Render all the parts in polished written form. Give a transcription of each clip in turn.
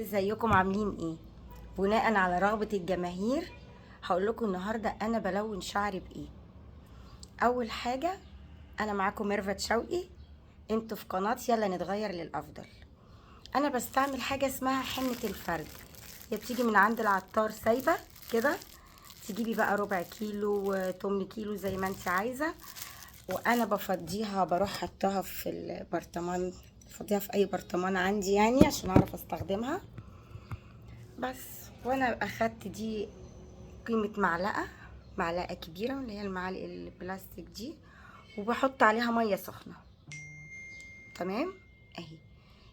ازيكم عاملين ايه؟ بناء على رغبة الجماهير هقول لكم النهارده انا بلون شعري بايه. اول حاجة، انا معاكم ميرفت شوقي، انتوا في قناة يلا نتغير للافضل. انا بستعمل حاجة اسمها حنة الفرد، هي بتيجي من عند العطار سايبة كده. تجيبي بقى ربع كيلو 8 كيلو زي ما انت عايزة، وانا بفضيها، بروح حطها في البرطمان، بفضيها في اي برطمان عندي يعني عشان اعرف استخدمها بس. وانا اخدت دي قيمة معلقة كبيرة، اللي هي المعالق البلاستيك دي، وبحط عليها مية سخنة. تمام اهي،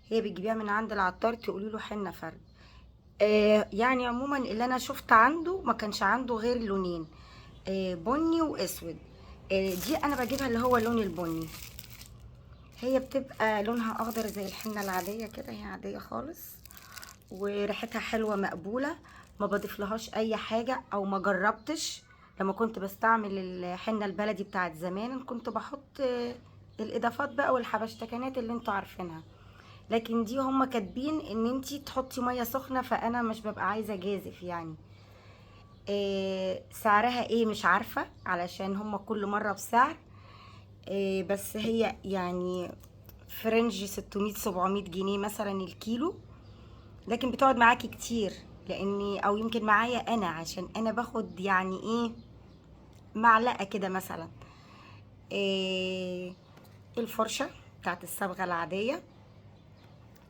هي بتجيبيها من عند العطار، تقولي له حنة فرد. يعني عموما اللي انا شفت عنده ما كانش عنده غير لونين، بني واسود. دي انا بجيبها اللي هو اللون البني، هي بتبقى لونها اخضر زي الحنة العادية كده، هي عادية خالص وريحتها حلوة مقبولة. ما بضيفلهاش اي حاجة او ما جربتش. لما كنت بستعمل الحنة البلدي بتاعت زمان كنت بحط الاضافات بقى والحبشتكنات اللي انتوا عارفينها، لكن دي هما كاتبين ان انتي تحطي مية سخنة، فانا مش ببقى عايزة جازف يعني. سعرها ايه مش عارفة، علشان هما كل مرة بسعر. بس هي يعني فرنج 600 700 جنيه مثلا الكيلو، لكن بتقعد معاكي كتير، لاني او يمكن معايا انا عشان انا باخد يعني ايه معلقه كده مثلا. إيه الفرشه بتاعت الصبغه العاديه،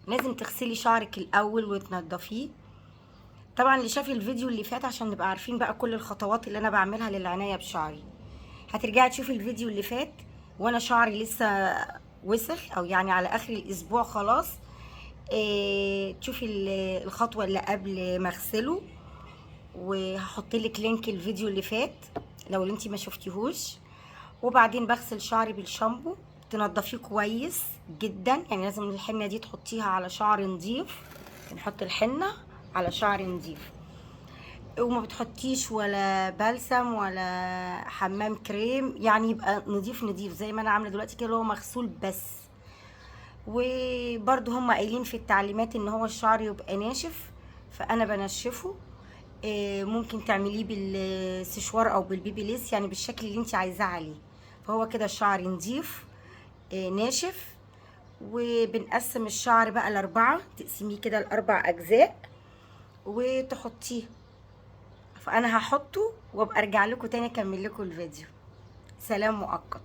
لازم تغسلي شعرك الاول وتنضفيه. طبعا اللي شاف الفيديو اللي فات عشان نبقى عارفين بقى كل الخطوات اللي انا بعملها للعنايه بشعري، هترجعي تشوفي الفيديو اللي فات وانا شعري لسه وسخ او يعني على اخر الاسبوع خلاص. تشوفي الخطوه اللي قبل ما اغسله، وهحط لك لينك الفيديو اللي فات لو انتي ما شفتيهوش. وبعدين بغسل شعري بالشامبو، تنضفيه كويس جدا، يعني لازم الحنه دي تحطيها على شعر نظيف، نحط الحنه على شعر نظيف، وما بتحطيش ولا بلسم ولا حمام كريم، يعني يبقى نظيف نظيف زي ما انا عامله دلوقتي كده، اللي هو مغسول بس. وبرده هم قايلين في التعليمات ان هو الشعر يبقى ناشف، فانا بنشفه. ممكن تعمليه بالسشوار او بالبيبي ليس، يعني بالشكل اللي انت عايزاه عليه. فهو كده الشعر نضيف ناشف. وبنقسم الشعر بقى لاربعه، تقسميه كده لاربع اجزاء وتحطيه. فانا هحطه وابقى ارجع لكم تاني اكمل لكم الفيديو. سلام مؤقت.